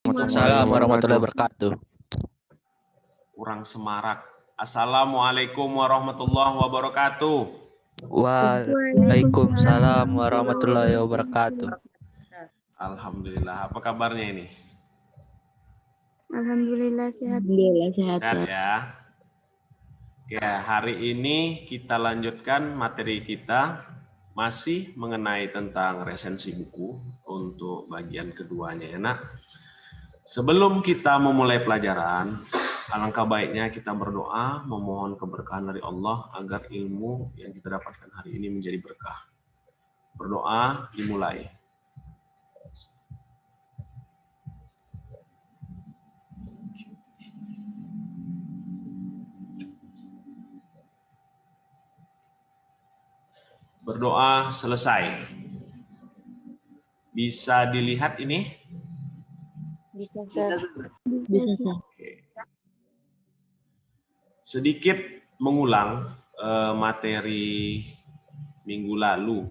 Waalaikumsalam warahmatullahi wabarakatuh. Kurang semarak. Assalamualaikum warahmatullahi wabarakatuh. Waalaikumsalam warahmatullahi wabarakatuh. Alhamdulillah. Apa kabarnya ini? Alhamdulillah sehat. Sehat ya. Ya, hari ini kita lanjutkan materi kita masih mengenai tentang resensi buku untuk bagian keduanya ya nak. Sebelum kita memulai pelajaran, alangkah baiknya kita berdoa memohon keberkahan dari Allah agar ilmu yang kita dapatkan hari ini menjadi berkah. Berdoa dimulai. Berdoa selesai. Bisa dilihat ini? Bisa, Sir. Oke. Sedikit mengulang materi minggu lalu.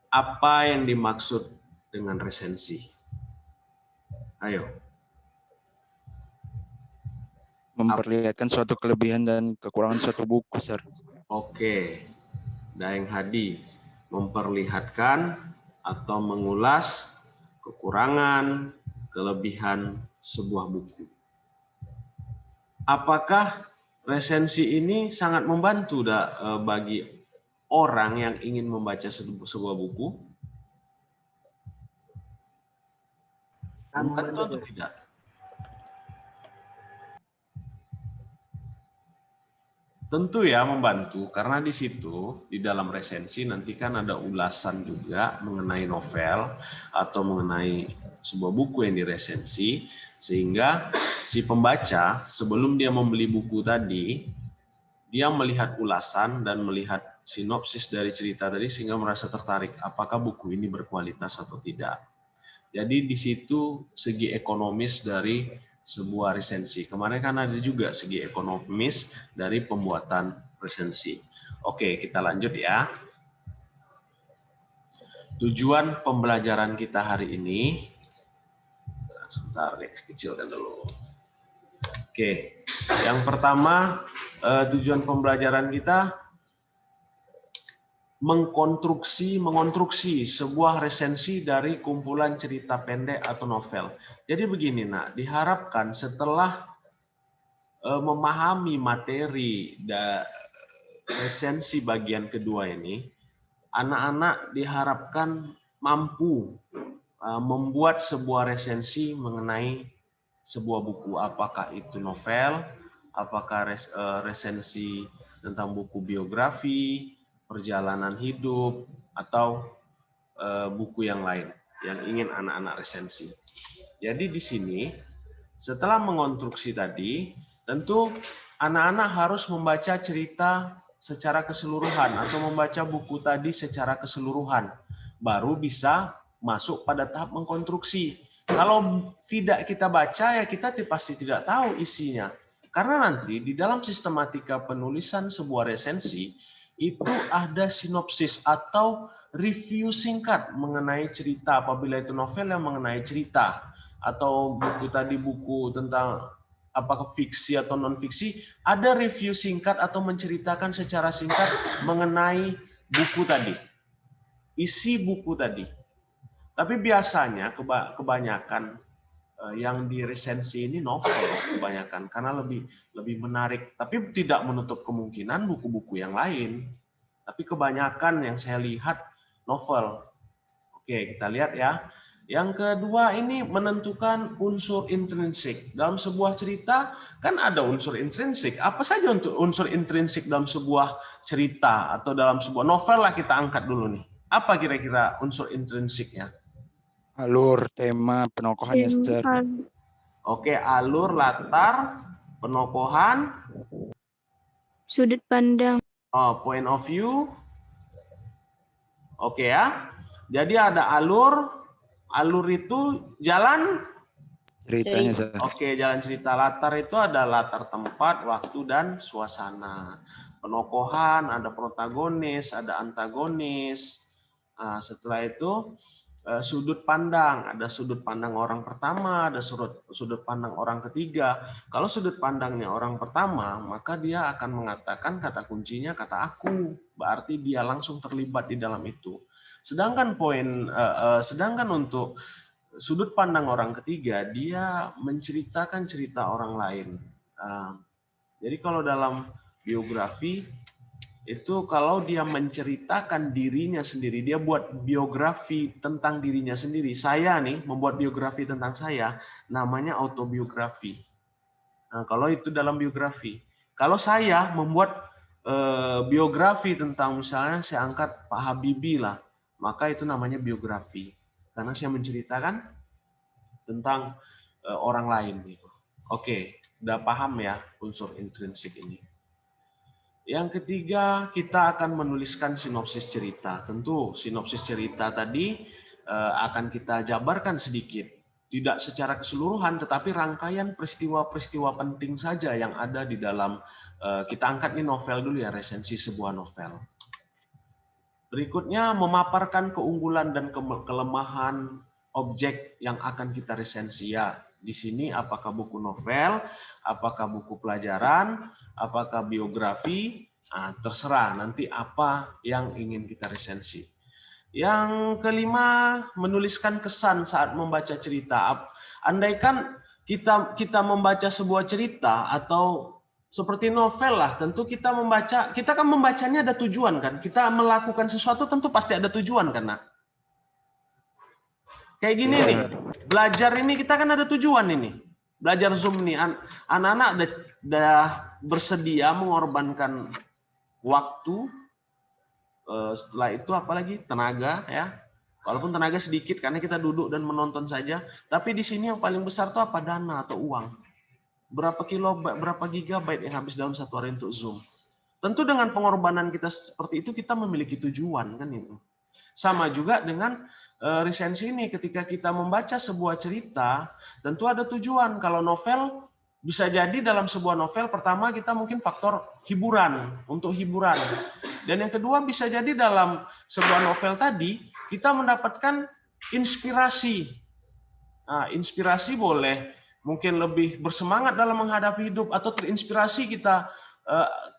Apa yang dimaksud dengan resensi? Ayo. Memperlihatkan suatu kelebihan dan kekurangan suatu buku, Sir. Oke. Daeng Hadi, memperlihatkan atau mengulas kekurangan, kelebihan sebuah buku. Apakah resensi ini sangat membantu bagi orang yang ingin membaca sebuah buku? Tentu atau tidak? Tentu ya membantu, karena di situ di dalam resensi nanti kan ada ulasan juga mengenai novel atau mengenai sebuah buku yang diresensi, sehingga si pembaca sebelum dia membeli buku tadi, dia melihat ulasan dan melihat sinopsis dari cerita tadi sehingga merasa tertarik apakah buku ini berkualitas atau tidak. Jadi di situ segi ekonomis dari sebuah resensi. Kemarin kan ada juga segi ekonomis dari pembuatan resensi. Oke, kita lanjut ya. Tujuan pembelajaran kita hari ini. Sebentar, kecilkan dulu. Oke, yang pertama tujuan pembelajaran kita mengonstruksi sebuah resensi dari kumpulan cerita pendek atau novel. Jadi begini nak, diharapkan setelah memahami materi resensi bagian kedua ini, anak-anak diharapkan mampu membuat sebuah resensi mengenai sebuah buku, apakah itu novel, apakah resensi tentang buku biografi, perjalanan hidup, atau buku yang lain yang ingin anak-anak resensi. Jadi di sini setelah mengonstruksi tadi, tentu anak-anak harus membaca cerita secara keseluruhan atau membaca buku tadi secara keseluruhan, baru bisa masuk pada tahap mengkonstruksi. Kalau tidak kita baca ya kita pasti tidak tahu isinya. Karena nanti di dalam sistematika penulisan sebuah resensi itu ada sinopsis atau review singkat mengenai cerita, apabila itu novel yang mengenai cerita, atau buku tadi buku tentang apakah fiksi atau non fiksi, ada review singkat atau menceritakan secara singkat mengenai buku tadi, isi buku tadi. Tapi biasanya kebanyakan yang diresensi ini novel kebanyakan karena lebih menarik, tapi tidak menutup kemungkinan buku-buku yang lain. Tapi kebanyakan yang saya lihat novel. Oke, kita lihat ya. Yang kedua ini menentukan unsur intrinsik. Dalam sebuah cerita kan ada unsur intrinsik. Apa saja untuk unsur intrinsik dalam sebuah cerita atau dalam sebuah novel lah kita angkat dulu nih. Apa kira-kira unsur intrinsiknya? Alur, tema, penokohannya, Sir. Oke, alur, latar, penokohan, Sudut pandang. point of view. Oke ya. Jadi ada alur. Alur itu jalan Ceritanya, Sir. Oke, jalan cerita. Latar itu ada latar tempat, waktu, dan suasana. Penokohan, ada protagonis, ada antagonis. Nah, setelah itu sudut pandang. Ada sudut pandang orang pertama, ada sudut pandang orang ketiga. Kalau sudut pandangnya orang pertama, maka dia akan mengatakan kata kuncinya kata aku. Berarti dia langsung terlibat di dalam itu. Sedangkan sedangkan untuk sudut pandang orang ketiga, dia menceritakan cerita orang lain. Jadi kalau dalam biografi itu kalau dia menceritakan dirinya sendiri, dia buat biografi tentang dirinya sendiri. Saya nih membuat biografi tentang saya, namanya autobiografi. Nah, kalau itu dalam biografi. Kalau saya membuat biografi tentang misalnya saya angkat Pak Habibie lah, maka itu namanya biografi. Karena saya menceritakan tentang orang lain. Oke, udah paham ya unsur intrinsik ini. Yang ketiga, kita akan menuliskan sinopsis cerita. Tentu sinopsis cerita tadi akan kita jabarkan sedikit. Tidak secara keseluruhan, tetapi rangkaian peristiwa-peristiwa penting saja yang ada di dalam, kita angkat nih novel dulu ya, resensi sebuah novel. Berikutnya, memaparkan keunggulan dan kelemahan objek yang akan kita resensi. Ya, di sini apakah buku novel, apakah buku pelajaran, apakah biografi, terserah nanti apa yang ingin kita resensi. Yang kelima, menuliskan kesan saat membaca cerita. Andaikan kita membaca sebuah cerita atau seperti novel lah, tentu kita kan membacanya ada tujuan kan. Kita melakukan sesuatu tentu pasti ada tujuan kan, Nak? Kayak gini nih, belajar ini kita kan ada tujuan ini. Belajar Zoom nih, anak-anak udah bersedia mengorbankan waktu, setelah itu apalagi tenaga ya. Walaupun tenaga sedikit karena kita duduk dan menonton saja, tapi di sini yang paling besar tuh apa? Dana atau uang. Berapa gigabyte yang habis dalam satu hari untuk Zoom. Tentu dengan pengorbanan kita seperti itu kita memiliki tujuan kan itu. Sama juga dengan resensi ini, ketika kita membaca sebuah cerita, tentu ada tujuan. Kalau novel, bisa jadi dalam sebuah novel, pertama kita mungkin faktor hiburan, untuk hiburan. Dan yang kedua bisa jadi dalam sebuah novel tadi, kita mendapatkan inspirasi. Nah, inspirasi boleh mungkin lebih bersemangat dalam menghadapi hidup, atau terinspirasi kita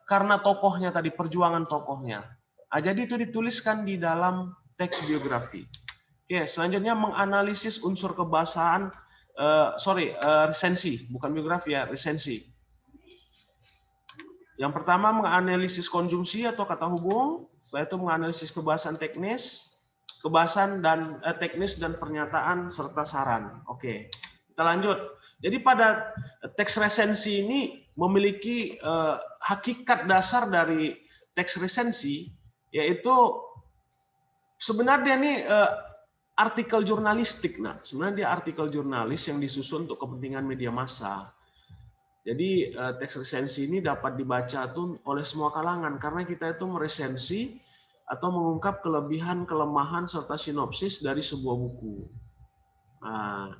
karena tokohnya tadi, perjuangan tokohnya. Nah, jadi itu dituliskan di dalam teks biografi. Oke, selanjutnya menganalisis unsur kebahasaan, resensi, bukan biografi ya, resensi. Yang pertama menganalisis konjungsi atau kata hubung, setelah itu menganalisis kebahasaan teknis, teknis dan pernyataan serta saran. Oke, kita lanjut. Jadi pada teks resensi ini memiliki hakikat dasar dari teks resensi, yaitu sebenarnya nih artikel jurnalistik. Nah, sebenarnya dia artikel jurnalis yang disusun untuk kepentingan media massa. Jadi teks resensi ini dapat dibaca tuh oleh semua kalangan karena kita itu meresensi atau mengungkap kelebihan, kelemahan serta sinopsis dari sebuah buku. Nah,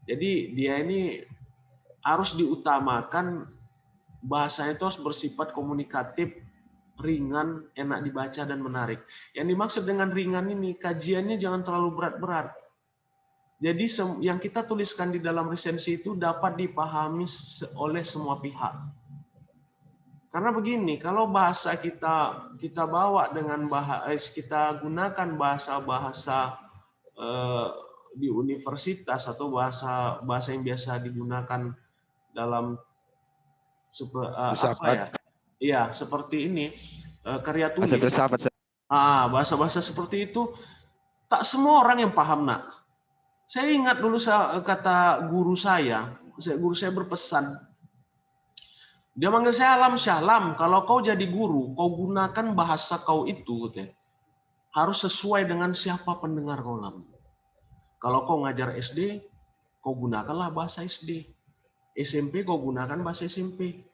jadi dia ini harus diutamakan, bahasanya itu harus bersifat komunikatif, ringan, enak dibaca dan menarik. Yang dimaksud dengan ringan ini, kajiannya jangan terlalu berat-berat. Jadi yang kita tuliskan di dalam resensi itu dapat dipahami oleh semua pihak. Karena begini, kalau bahasa kita bawa dengan kita gunakan bahasa-bahasa di universitas atau bahasa yang biasa digunakan dalam apa ya? Iya, seperti ini, karya tulis. Bahasa-bahasa seperti itu tak semua orang yang paham, Nak. Saya ingat dulu kata guru saya berpesan. Dia manggil saya Alam Syahlam, kalau kau jadi guru, kau gunakan bahasa kau itu harus sesuai dengan siapa pendengar kau. Kalau kau ngajar SD, kau gunakanlah bahasa SD. SMP kau gunakan bahasa SMP.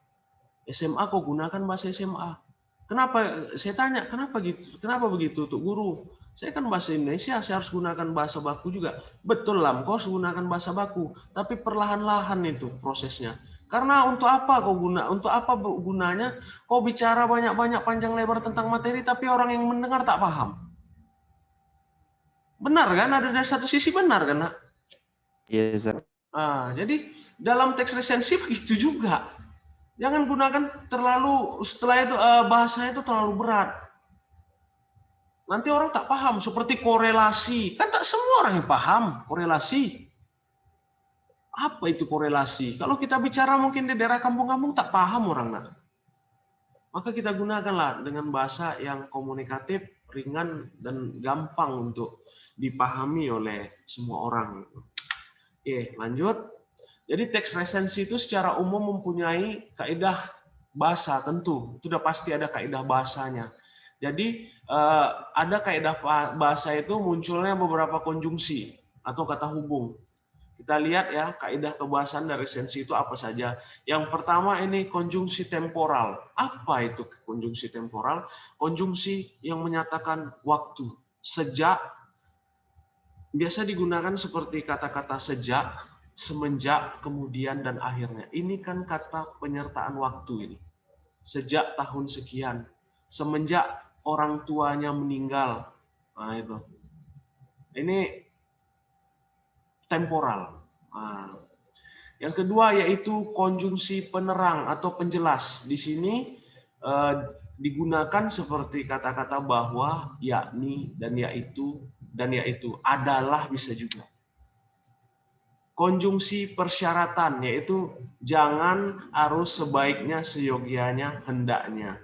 SMA kau gunakan bahasa SMA. Kenapa? Saya tanya, kenapa gitu? Kenapa begitu tuh guru? Saya kan bahasa Indonesia, saya harus gunakan bahasa baku juga. Betul lah, kau harus gunakan bahasa baku, tapi perlahan-lahan itu prosesnya. Karena untuk apa gunanya? Kau bicara banyak-banyak panjang lebar tentang materi, tapi orang yang mendengar tak paham. Benar kan? Ada dari satu sisi benar kan, Nak? Iya, Ustaz. Jadi dalam teks resensi begitu juga. Jangan gunakan terlalu, setelah itu bahasanya itu terlalu berat. Nanti orang tak paham, seperti korelasi. Kan tak semua orang yang paham korelasi. Apa itu korelasi? Kalau kita bicara mungkin di daerah kampung-kampung tak paham orang. Nak. Maka kita gunakanlah dengan bahasa yang komunikatif, ringan, dan gampang untuk dipahami oleh semua orang. Oke, lanjut. Jadi teks resensi itu secara umum mempunyai kaidah bahasa tentu. Itu sudah pasti ada kaidah bahasanya. Jadi ada kaidah bahasa itu munculnya beberapa konjungsi atau kata hubung. Kita lihat ya kaidah kebahasaan dari resensi itu apa saja. Yang pertama ini konjungsi temporal. Apa itu konjungsi temporal? Konjungsi yang menyatakan waktu. Sejak biasa digunakan seperti kata-kata sejak, semenjak, kemudian, dan akhirnya. Ini kan kata penyertaan waktu ini. Sejak tahun sekian, semenjak orang tuanya meninggal. Nah, itu. Ini temporal. Nah. Yang kedua yaitu konjungsi penerang atau penjelas. Di sini digunakan seperti kata-kata bahwa, yakni, dan yaitu, adalah bisa juga. Konjungsi persyaratan yaitu jangan, harus, sebaiknya, seyogianya, hendaknya.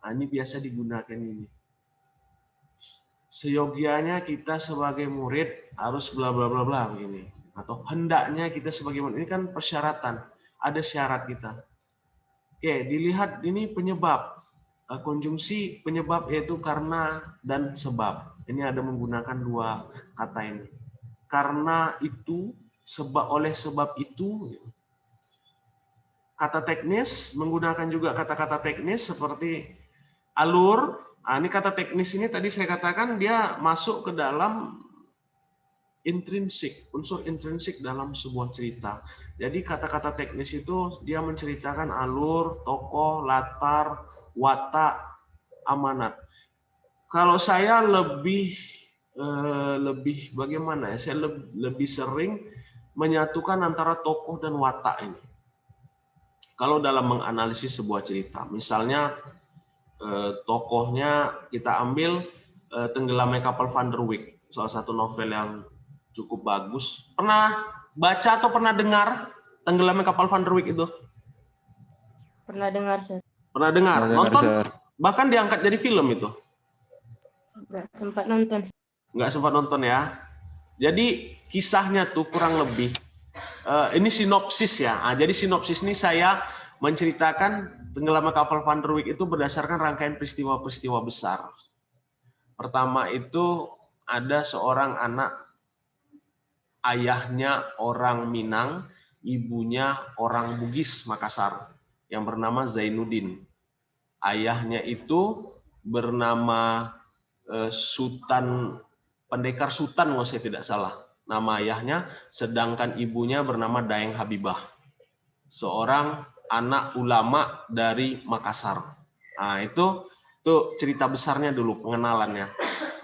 Nah, ini biasa digunakan ini. Seyogianya kita sebagai murid harus bla bla bla bla begini. Atau hendaknya kita sebagai murid, ini kan persyaratan. Ada syarat kita. Oke, dilihat ini penyebab. Konjungsi penyebab yaitu karena dan sebab. Ini ada menggunakan dua kata ini. Karena itu, oleh sebab itu. Kata teknis menggunakan juga kata-kata teknis seperti alur. Nah, ini kata teknis ini tadi saya katakan dia masuk ke dalam intrinsik, unsur intrinsik dalam sebuah cerita. Jadi kata-kata teknis itu dia menceritakan alur, tokoh, latar, watak, amanat. Kalau saya lebih bagaimana ya? Saya lebih sering menyatukan antara tokoh dan watak ini. Kalau dalam menganalisis sebuah cerita, misalnya tokohnya kita ambil Tenggelamnya Kapal Van der Wijk, salah satu novel yang cukup bagus. Pernah baca atau pernah dengar Tenggelamnya Kapal Van der Wijk itu? Pernah dengar, Sir. Pernah dengar? Nonton? Sir. Bahkan diangkat jadi film itu? Nggak sempat nonton. Nggak sempat nonton ya. Jadi kisahnya tuh kurang lebih. Ini sinopsis ya. Jadi sinopsis ini saya menceritakan Tenggelamnya Kapal Van der Wijk itu berdasarkan rangkaian peristiwa-peristiwa besar. Pertama itu ada seorang anak, ayahnya orang Minang, ibunya orang Bugis Makassar, yang bernama Zainuddin. Ayahnya itu bernama Sultan, Pendekar Sultan kalau saya tidak salah, nama ayahnya, sedangkan ibunya bernama Daeng Habibah, seorang anak ulama dari Makassar. Nah, itu cerita besarnya dulu, pengenalannya.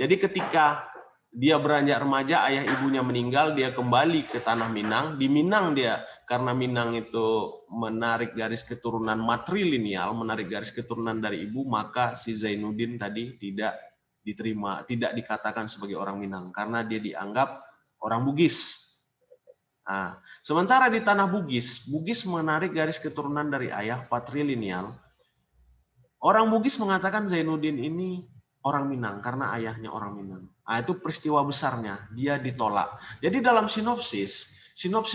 Jadi ketika dia beranjak remaja, ayah ibunya meninggal, dia kembali ke tanah Minang. Di Minang dia, karena Minang itu menarik garis keturunan matrilineal, menarik garis keturunan dari ibu, maka si Zainuddin tadi tidak diterima, tidak dikatakan sebagai orang Minang, karena dia dianggap orang Bugis. Nah, sementara di tanah Bugis menarik garis keturunan dari ayah patrilineal. Orang Bugis mengatakan Zainuddin ini orang Minang karena ayahnya orang Minang. Nah, itu peristiwa besarnya, dia ditolak. Jadi dalam sinopsis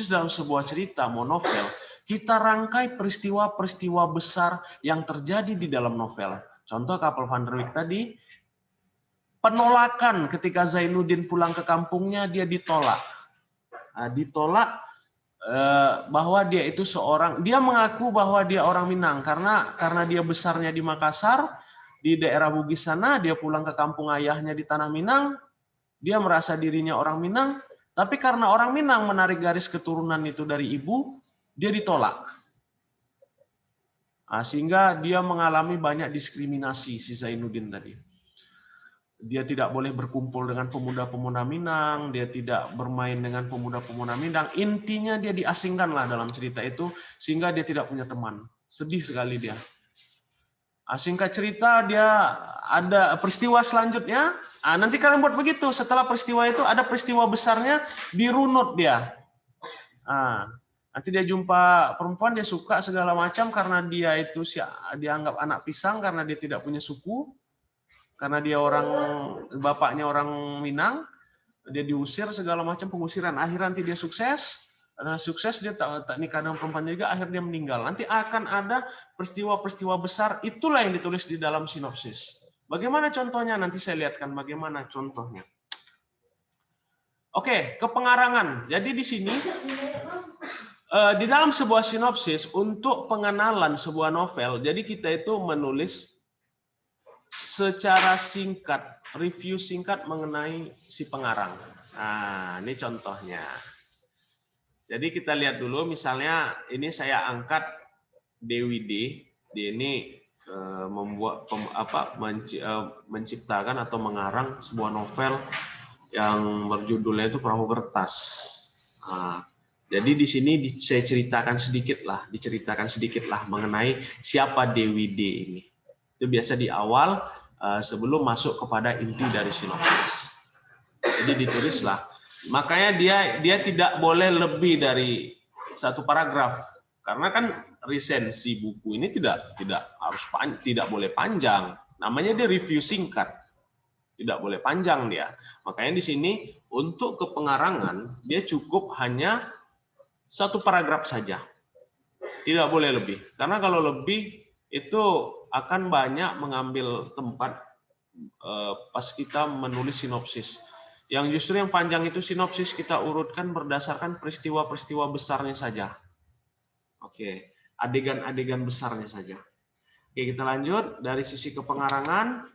dalam sebuah cerita, mau novel, kita rangkai peristiwa-peristiwa besar yang terjadi di dalam novel. Contoh Kapal Van der Wijk tadi, penolakan ketika Zainuddin pulang ke kampungnya, dia ditolak. Nah, ditolak bahwa dia itu dia mengaku bahwa dia orang Minang karena dia besarnya di Makassar, di daerah Bugis sana, dia pulang ke kampung ayahnya di tanah Minang, dia merasa dirinya orang Minang, tapi karena orang Minang menarik garis keturunan itu dari ibu, dia ditolak. Nah, sehingga dia mengalami banyak diskriminasi si Zainuddin tadi. dia tidak boleh berkumpul dengan pemuda-pemuda Minang, dia tidak bermain dengan pemuda-pemuda Minang. Intinya dia diasingkan lah dalam cerita itu, sehingga dia tidak punya teman. Sedih sekali dia. Singkat cerita, dia ada peristiwa selanjutnya. Nanti kalian buat begitu. Setelah peristiwa itu ada peristiwa besarnya, dirunut dia. Nanti dia jumpa perempuan, dia suka segala macam karena dia itu dianggap anak pisang karena dia tidak punya suku. Karena dia bapaknya orang Minang, dia diusir segala macam pengusiran. Akhirnya nanti dia sukses. Sukses dia tak nikah dengan perempuan juga, akhirnya dia meninggal. Nanti akan ada peristiwa-peristiwa besar, itulah yang ditulis di dalam sinopsis. Bagaimana contohnya? Nanti saya lihatkan bagaimana contohnya. Oke, kepengarangan. Jadi di sini, di dalam sebuah sinopsis, untuk pengenalan sebuah novel, jadi kita itu menulis secara singkat, review singkat mengenai si pengarang. Nah, ini contohnya. Jadi kita lihat dulu, misalnya ini saya angkat Dewi D. Dia ini menciptakan atau mengarang sebuah novel yang berjudulnya itu Perahu Kertas. Nah, jadi di sini diceritakan sedikit lah mengenai siapa Dewi D ini. Itu biasa di awal sebelum masuk kepada inti dari sinopsis. Jadi ditulislah. Makanya dia tidak boleh lebih dari satu paragraf. Karena kan resensi buku ini tidak boleh panjang. Namanya dia review singkat. Tidak boleh panjang dia. Makanya di sini untuk kepengarangan dia cukup hanya satu paragraf saja. Tidak boleh lebih. Karena kalau lebih itu akan banyak mengambil tempat pas kita menulis sinopsis. Yang justru yang panjang itu sinopsis kita urutkan berdasarkan peristiwa-peristiwa besarnya saja. Oke, adegan-adegan besarnya saja. Oke, kita lanjut dari sisi kepengarangan.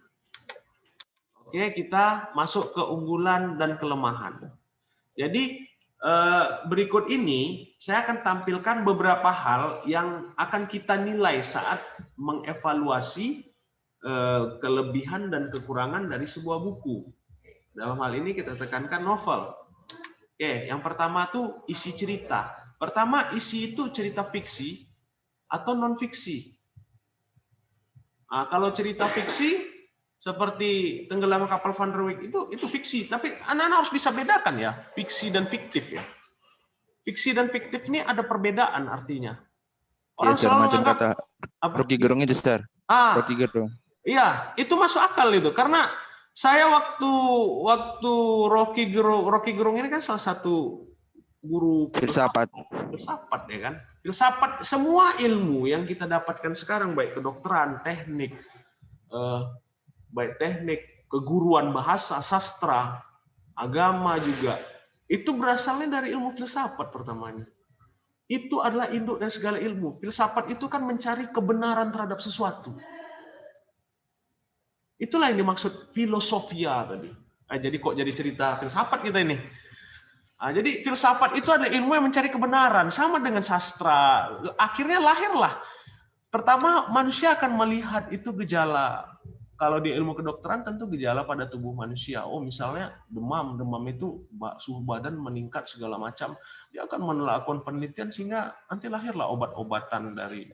Oke, kita masuk ke unggulan dan kelemahan. Jadi berikut ini saya akan tampilkan beberapa hal yang akan kita nilai saat mengevaluasi kelebihan dan kekurangan dari sebuah buku. Dalam hal ini kita tekankan novel. Oke, yang pertama tuh isi cerita. Pertama, isi itu cerita fiksi atau non fiksi. Nah, kalau cerita fiksi seperti Tenggelam Kapal Van der Wijk itu fiksi, tapi anak-anak harus bisa bedakan ya, fiksi dan fiktif ya. Fiksi dan fiktif ini ada perbedaan artinya. Orang selalu macam menganggap kata Rocky Gerung itu, Sir. Rocky Gerung. Iya, itu masuk akal itu karena saya waktu Rocky Gerung ini kan salah satu guru filsafat ya kan. Filsafat, semua ilmu yang kita dapatkan sekarang baik kedokteran, teknik, keguruan bahasa, sastra, agama juga, itu berasalnya dari ilmu filsafat pertamanya. Itu adalah induk dari segala ilmu. Filsafat itu kan mencari kebenaran terhadap sesuatu. Itulah yang dimaksud filosofia tadi. Jadi kok jadi cerita filsafat kita ini. Jadi filsafat itu adalah ilmu yang mencari kebenaran. Sama dengan sastra. Akhirnya lahirlah. Pertama, manusia akan melihat itu gejala. Kalau di ilmu kedokteran tentu gejala pada tubuh manusia. Oh misalnya demam itu suhu badan meningkat segala macam. Dia akan melakukan penelitian sehingga nanti lahirlah obat-obatan dari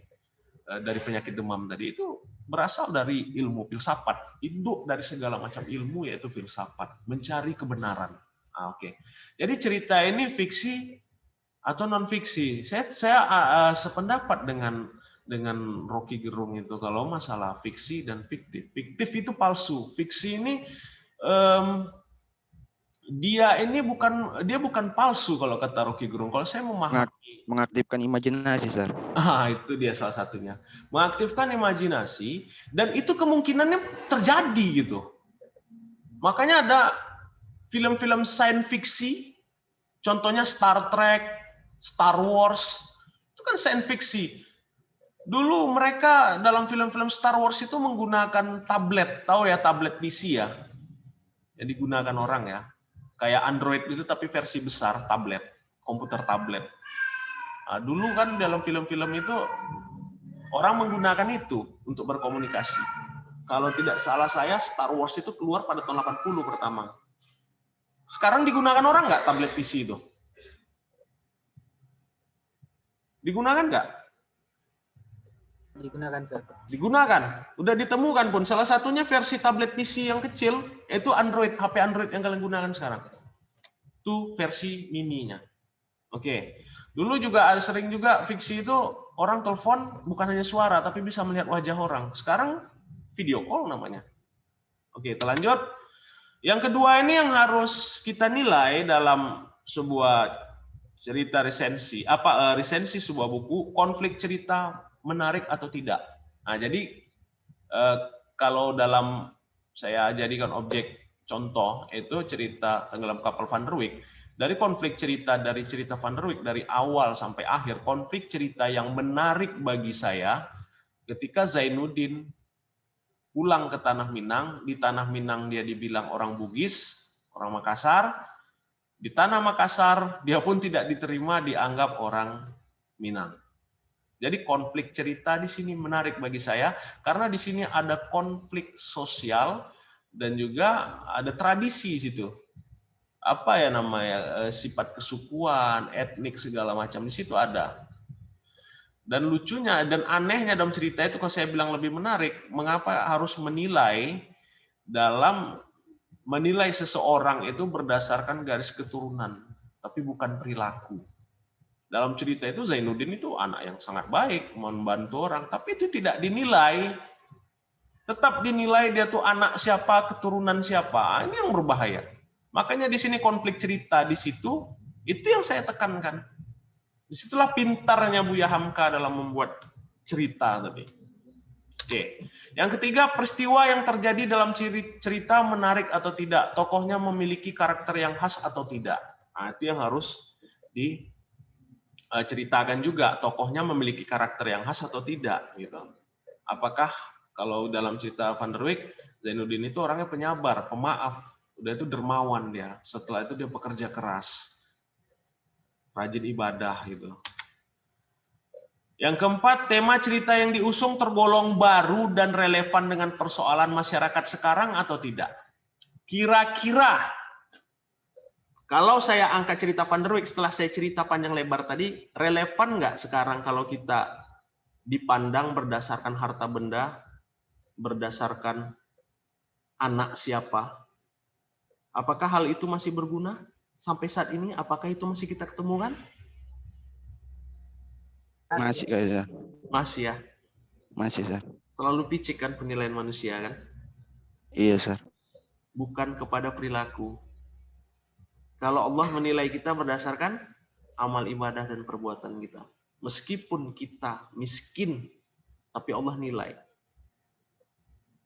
penyakit demam tadi. Itu berasal dari ilmu filsafat. Induk dari segala macam ilmu yaitu filsafat, mencari kebenaran. Oke. Jadi cerita ini fiksi atau non fiksi. Saya sependapat dengan Rocky Gerung itu kalau masalah fiksi dan fiktif. Fiktif itu palsu. Fiksi ini dia bukan palsu kalau kata Rocky Gerung. Kalau saya memahami mengaktifkan imajinasi, Sir. Itu dia salah satunya. Mengaktifkan imajinasi dan itu kemungkinannya terjadi gitu. Makanya ada film-film science fiksi, contohnya Star Trek, Star Wars, itu kan science fiksi. Dulu mereka dalam film-film Star Wars itu menggunakan tablet, tahu ya tablet PC ya, yang digunakan orang ya, kayak Android itu tapi versi besar, tablet, komputer tablet. Nah, dulu kan dalam film-film itu orang menggunakan itu untuk berkomunikasi. Kalau tidak salah saya, Star Wars itu keluar pada tahun 80 pertama. Sekarang digunakan orang nggak tablet PC itu? Digunakan nggak? Digunakan, Sir. Digunakan. Udah ditemukan pun. Salah satunya versi tablet PC yang kecil, yaitu Android, HP Android yang kalian gunakan sekarang. Itu versi mininya. Oke. Dulu juga ada sering juga fiksi itu orang telepon bukan hanya suara, tapi bisa melihat wajah orang. Sekarang video call namanya. Oke, kita lanjut. Yang kedua ini yang harus kita nilai dalam sebuah cerita resensi, resensi sebuah buku, konflik cerita menarik atau tidak. Nah, jadi kalau dalam saya jadikan objek contoh itu cerita Tenggelam Kapal Van der Wijk, dari konflik cerita dari cerita Van der Wijk dari awal sampai akhir, konflik cerita yang menarik bagi saya ketika Zainuddin pulang ke Tanah Minang. Di Tanah Minang dia dibilang orang Bugis, orang Makassar. Di Tanah Makassar dia pun tidak diterima, dianggap orang Minang. Jadi konflik cerita di sini menarik bagi saya karena di sini ada konflik sosial dan juga ada tradisi situ. Apa ya namanya, sifat kesukuan, etnik segala macam di situ ada. Dan lucunya dan anehnya dalam cerita itu kalau saya bilang lebih menarik, mengapa harus menilai seseorang itu berdasarkan garis keturunan, tapi bukan perilaku. Dalam cerita itu Zainuddin itu anak yang sangat baik, membantu orang, tapi itu tidak dinilai. Tetap dinilai dia tuh anak siapa, keturunan siapa. Ini yang berbahaya. Makanya di sini konflik cerita di situ, itu yang saya tekankan. Disitulah pintarnya Buya Hamka dalam membuat cerita tadi. Oke. Yang ketiga, peristiwa yang terjadi dalam cerita menarik atau tidak. Tokohnya memiliki karakter yang khas atau tidak. Nah, itu yang harus diceritakan juga. Tokohnya memiliki karakter yang khas atau tidak. Gitu. Apakah kalau dalam cerita Van der Wijk, Zainuddin itu orangnya penyabar, pemaaf. Udah itu dermawan dia. Setelah itu dia pekerja keras. Rajin ibadah gitu. Yang keempat, tema cerita yang diusung tergolong baru dan relevan dengan persoalan masyarakat sekarang atau tidak. Kira-kira kalau saya angkat cerita Van der Wijk setelah saya cerita panjang lebar tadi, relevan nggak sekarang kalau kita dipandang berdasarkan harta benda, berdasarkan anak siapa? Apakah hal itu masih berguna? Sampai saat ini, apakah itu masih kita ketemukan? Masih kayaknya. Masih ya? Masih, Sir. Terlalu picik kan penilaian manusia kan? Iya, Sir. Bukan kepada perilaku. Kalau Allah menilai kita berdasarkan amal ibadah dan perbuatan kita. Meskipun kita miskin, tapi Allah nilai.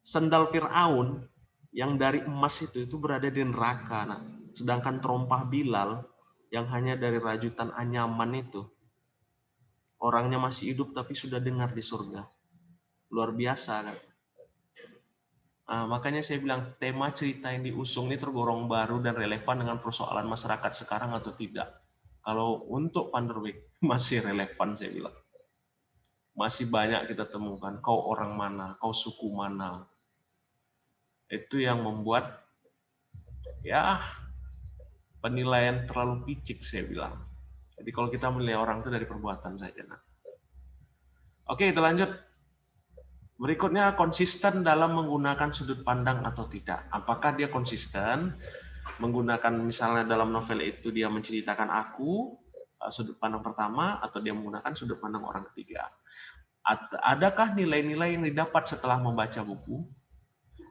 Sendal Fir'aun yang dari emas itu berada di neraka. Nah. Sedangkan terompah Bilal yang hanya dari rajutan anyaman itu, orangnya masih hidup tapi sudah dengar di surga. Luar biasa kan? Nah, makanya saya bilang tema cerita yang diusung ini tergolong baru dan relevan dengan persoalan masyarakat sekarang atau tidak. Kalau untuk Van der Wijk masih relevan saya bilang. Masih banyak kita temukan, kau orang mana, kau suku mana. Itu yang membuat ya penilaian terlalu picik saya bilang. Jadi kalau kita menilai orang itu dari perbuatan saja. Nah. Oke, kita lanjut. Berikutnya, konsisten dalam menggunakan sudut pandang atau tidak. Apakah dia konsisten menggunakan, misalnya dalam novel itu dia menceritakan aku, sudut pandang pertama, atau dia menggunakan sudut pandang orang ketiga. Adakah nilai-nilai yang didapat setelah membaca buku?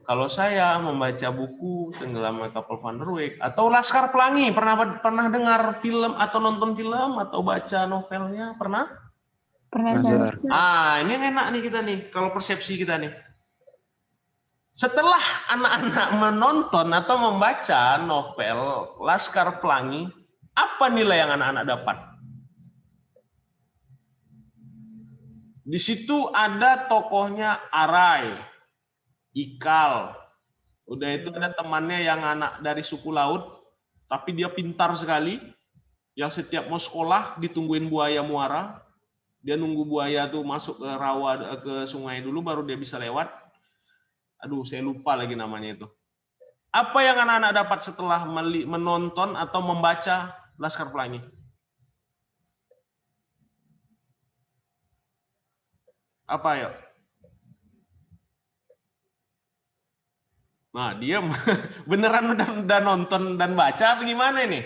Kalau saya membaca buku Tenggelam Kapal Van der Wijk atau Laskar Pelangi, pernah dengar film atau nonton film atau baca novelnya? Pernah? Pernah, Sir. Ini yang enak nih kita nih, kalau persepsi kita nih. Setelah anak-anak menonton atau membaca novel Laskar Pelangi, apa nilai yang anak-anak dapat? Di situ ada tokohnya Arai, Ikal, udah itu ada temannya yang anak dari suku laut, tapi dia pintar sekali, yang setiap mau sekolah ditungguin buaya muara, dia nunggu buaya tuh masuk ke rawa ke sungai dulu baru dia bisa lewat. Aduh, saya lupa lagi namanya itu. Apa yang anak-anak dapat setelah menonton atau membaca Laskar Pelangi? Apa ya? Nah, dia beneran udah nonton dan baca apa gimana ini?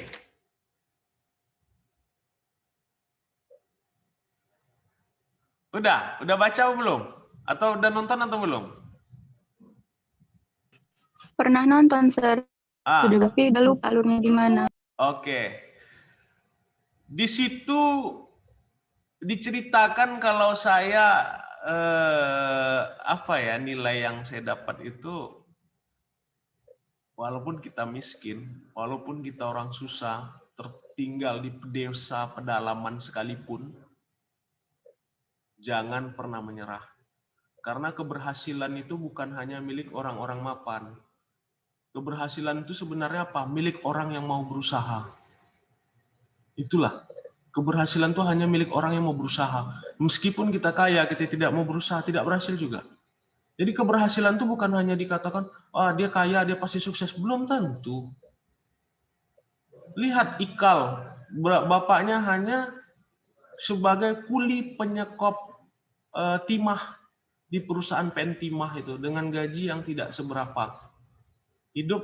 Udah baca apa belum? Atau udah nonton atau belum? Pernah nonton, Sir. Ah, Tapi udah lupa alurnya gimana. oke. Di situ diceritakan kalau saya apa ya, nilai yang saya dapat itu, walaupun kita miskin, walaupun kita orang susah, tertinggal di desa pedalaman sekalipun, jangan pernah menyerah. Karena keberhasilan itu bukan hanya milik orang-orang mapan. Keberhasilan itu sebenarnya apa? Milik orang yang mau berusaha. Itulah. Keberhasilan itu hanya milik orang yang mau berusaha. Meskipun kita kaya, kita tidak mau berusaha, tidak berhasil juga. Jadi keberhasilan itu bukan hanya dikatakan, dia kaya, dia pasti sukses. Belum tentu. Lihat Ikal, bapaknya hanya sebagai kuli penyekop timah di perusahaan pen timah itu dengan gaji yang tidak seberapa. Hidup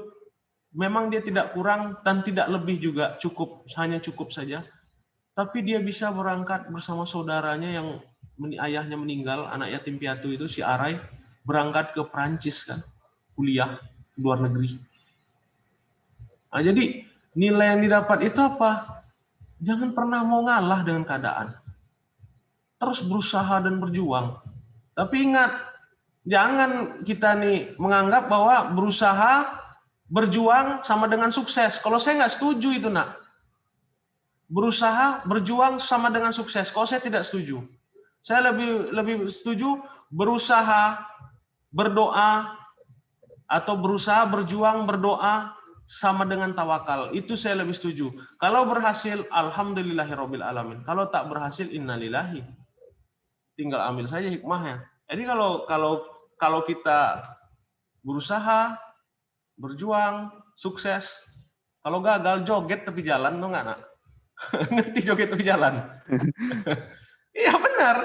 memang dia tidak kurang dan tidak lebih juga, hanya cukup saja. Tapi dia bisa berangkat bersama saudaranya yang ayahnya meninggal, anak yatim piatu itu si Arai, berangkat ke Perancis kan, kuliah luar negeri. Nah, jadi nilai yang didapat itu apa? Jangan pernah mau ngalah dengan keadaan. Terus berusaha dan berjuang. Tapi ingat, jangan kita nih menganggap bahwa berusaha, berjuang sama dengan sukses. Kalau saya nggak setuju itu, nak. Berusaha, berjuang sama dengan sukses. Kalau saya tidak setuju. Saya lebih setuju berusaha, berdoa, atau berusaha, berjuang, berdoa, sama dengan tawakal. Itu saya lebih setuju. Kalau berhasil, alhamdulillahirabbil alamin. Kalau tak berhasil, innalillahi. Tinggal ambil saja hikmahnya. Jadi kalau kita berusaha, berjuang, sukses, kalau gagal joget tepi jalan, tuh nggak, nak? Ngerti joget tepi jalan? Iya benar.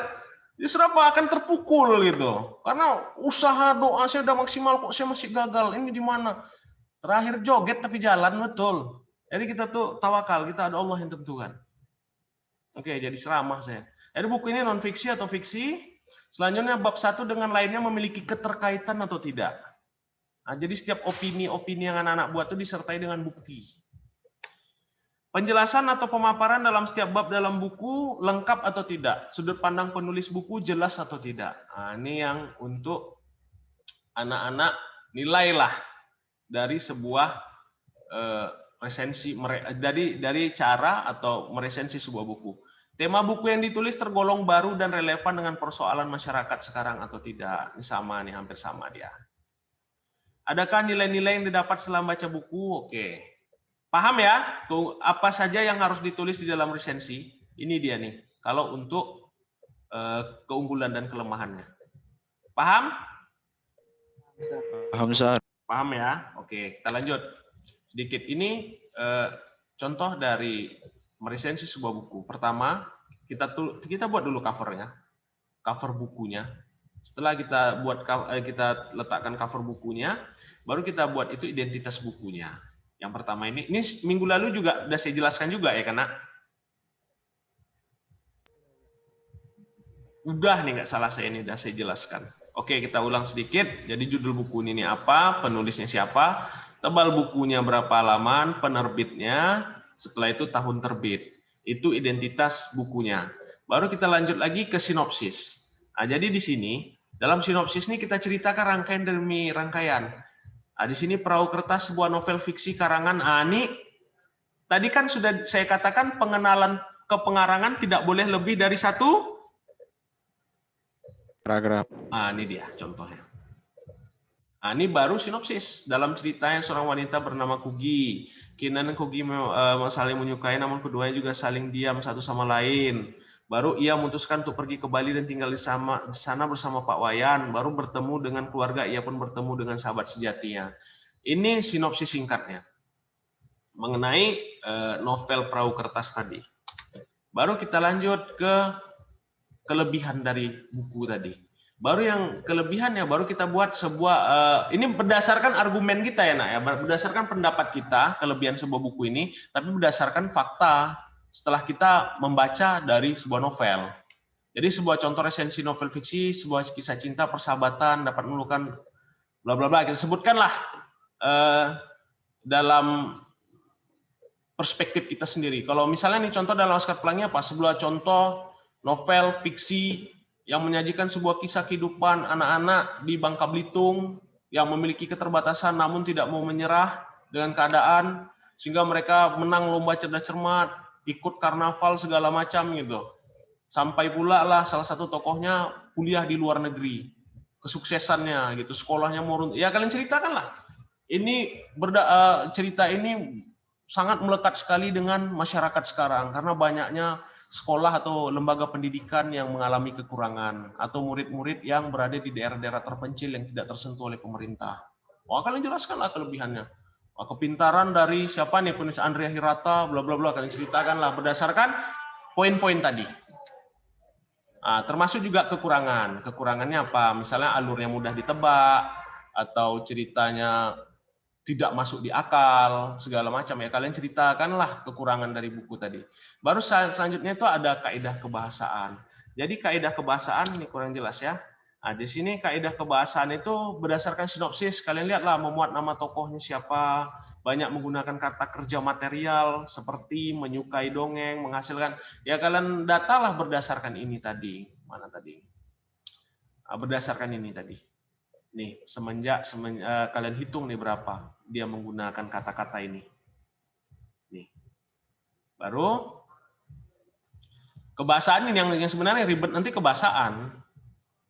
Justru apa, akan terpukul gitu. Karena usaha doa saya udah maksimal, kok saya masih gagal. Ini di mana? Terakhir joget tepi jalan, betul. Jadi kita tuh tawakal, kita ada Allah yang tentukan. Oke, jadi ceramah saya. Jadi buku ini non fiksi atau fiksi. Selanjutnya bab 1 dengan lainnya memiliki keterkaitan atau tidak. Nah, jadi setiap opini-opini yang anak-anak buat itu disertai dengan bukti. Penjelasan atau pemaparan dalam setiap bab dalam buku lengkap atau tidak. Sudut pandang penulis buku jelas atau tidak. Nah, ini yang untuk anak-anak nilailah dari sebuah resensi, dari cara atau meresensi sebuah buku. Tema buku yang ditulis tergolong baru dan relevan dengan persoalan masyarakat sekarang atau tidak. Ini sama nih, hampir sama dia. Adakah nilai-nilai yang didapat setelah baca buku? Oke. Paham ya? Tuh, apa saja yang harus ditulis di dalam resensi? Ini dia nih. Kalau untuk keunggulan dan kelemahannya. Paham? Paham, Sar. Paham ya? Oke, kita lanjut. Sedikit ini contoh dari meresensi sebuah buku. Pertama, kita buat dulu covernya, cover bukunya. Setelah kita letakkan cover bukunya, baru kita buat itu identitas bukunya. Yang pertama ini minggu lalu juga udah saya jelaskan juga ya, karena udah nih nggak salah saya ini udah saya jelaskan. Oke, kita ulang sedikit. Jadi judul buku ini apa, penulisnya siapa, tebal bukunya berapa halaman, penerbitnya. Setelah itu tahun terbit. Itu identitas bukunya. Baru kita lanjut lagi ke sinopsis. Nah, jadi di sini, dalam sinopsis ini kita ceritakan rangkaian demi rangkaian. Nah, di sini Perahu Kertas, sebuah novel fiksi karangan Ani. Tadi kan sudah saya katakan pengenalan kepengarangan tidak boleh lebih dari 1 paragraf. Nah, ini dia contohnya. Nah, ini baru sinopsis. Dalam ceritanya seorang wanita bernama Kugi. Kinan dan Kugi saling menyukai, namun keduanya juga saling diam satu sama lain. Baru ia memutuskan untuk pergi ke Bali dan tinggal di sana bersama Pak Wayan. Baru bertemu dengan keluarga, ia pun bertemu dengan sahabat sejatinya. Ini sinopsis singkatnya mengenai novel Perahu Kertas tadi. Baru kita lanjut ke kelebihan dari buku tadi. Baru yang kelebihannya, baru kita buat sebuah, ini berdasarkan argumen kita ya nak ya, berdasarkan pendapat kita, kelebihan sebuah buku ini, tapi berdasarkan fakta setelah kita membaca dari sebuah novel. Jadi sebuah contoh resensi novel fiksi, sebuah kisah cinta, persahabatan, dapat menemukan bla bla bla, kita sebutkanlah dalam perspektif kita sendiri. Kalau misalnya nih contoh dalam Laskar Pelangi apa? Sebuah contoh novel fiksi yang menyajikan sebuah kisah kehidupan anak-anak di Bangka Belitung yang memiliki keterbatasan namun tidak mau menyerah dengan keadaan sehingga mereka menang lomba cerdas cermat, ikut karnaval segala macam gitu. Sampai pula lah salah satu tokohnya kuliah di luar negeri, kesuksesannya gitu, sekolahnya mau ya kalian ceritakan lah. Ini cerita ini sangat melekat sekali dengan masyarakat sekarang karena banyaknya sekolah atau lembaga pendidikan yang mengalami kekurangan atau murid-murid yang berada di daerah-daerah terpencil yang tidak tersentuh oleh pemerintah. Wah, kalian jelaskanlah kelebihannya. Wah, kepintaran dari siapa nih, penulis Andrea Hirata, bla bla bla, kalian ceritakanlah berdasarkan poin-poin tadi. Nah, termasuk juga kekurangan. Kekurangannya apa? Misalnya alurnya mudah ditebak atau ceritanya tidak masuk di akal, segala macam ya. Kalian ceritakanlah kekurangan dari buku tadi. Baru selanjutnya itu ada kaidah kebahasaan. Jadi kaidah kebahasaan ini kurang jelas ya. Nah, di sini kaidah kebahasaan itu berdasarkan sinopsis. Kalian lihatlah memuat nama tokohnya siapa, banyak menggunakan kata kerja material seperti menyukai dongeng, menghasilkan. Ya kalian datalah berdasarkan ini tadi. Mana tadi? Berdasarkan ini tadi. Nih, semenjak kalian hitung nih berapa dia menggunakan kata-kata ini. Nih. Baru kebahasaan ini yang sebenarnya ribet nanti kebahasaan.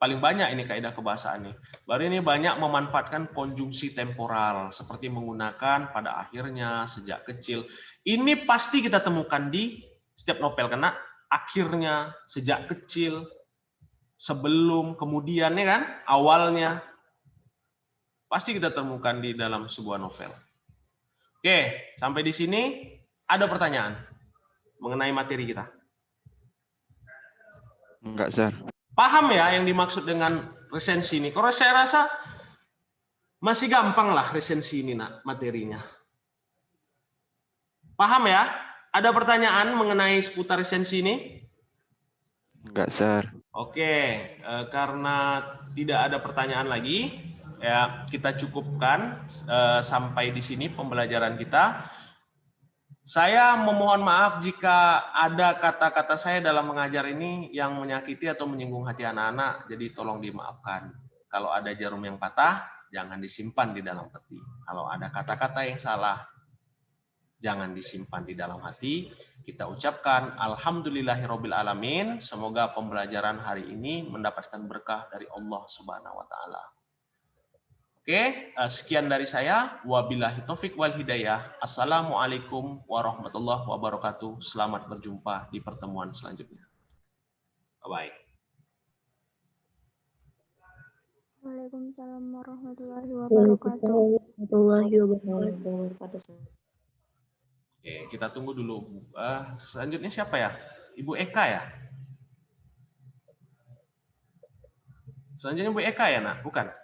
Paling banyak ini kaidah kebahasaan nih. Baru ini banyak memanfaatkan konjungsi temporal seperti menggunakan pada akhirnya, sejak kecil. Ini pasti kita temukan di setiap novel karena akhirnya, sejak kecil, sebelum, kemudian ya kan, awalnya. Pasti kita temukan di dalam sebuah novel. Oke, sampai di sini ada pertanyaan mengenai materi kita? Enggak, Sir. Paham ya yang dimaksud dengan resensi ini? Kalau saya rasa masih gampang lah resensi ini nak, materinya. Paham ya? Ada pertanyaan mengenai seputar resensi ini? Enggak, Sir. Oke, karena tidak ada pertanyaan lagi, ya kita cukupkan sampai di sini pembelajaran kita. Saya memohon maaf jika ada kata-kata saya dalam mengajar ini yang menyakiti atau menyinggung hati anak-anak, jadi tolong dimaafkan. Kalau ada jarum yang patah, jangan disimpan di dalam peti. Kalau ada kata-kata yang salah, jangan disimpan di dalam hati. Kita ucapkan alhamdulillahirabbil alamin. Semoga pembelajaran hari ini mendapatkan berkah dari Allah Subhanahu wa taala. Oke, sekian dari saya. Wabillahi taufik wal hidayah. Assalamualaikum warahmatullahi wabarakatuh. Selamat berjumpa di pertemuan selanjutnya. Bye-bye. Waalaikumsalam warahmatullahi wabarakatuh. Oke, kita tunggu dulu. Selanjutnya siapa ya? Ibu Eka ya? Selanjutnya Bu Eka ya, nak? Bukan?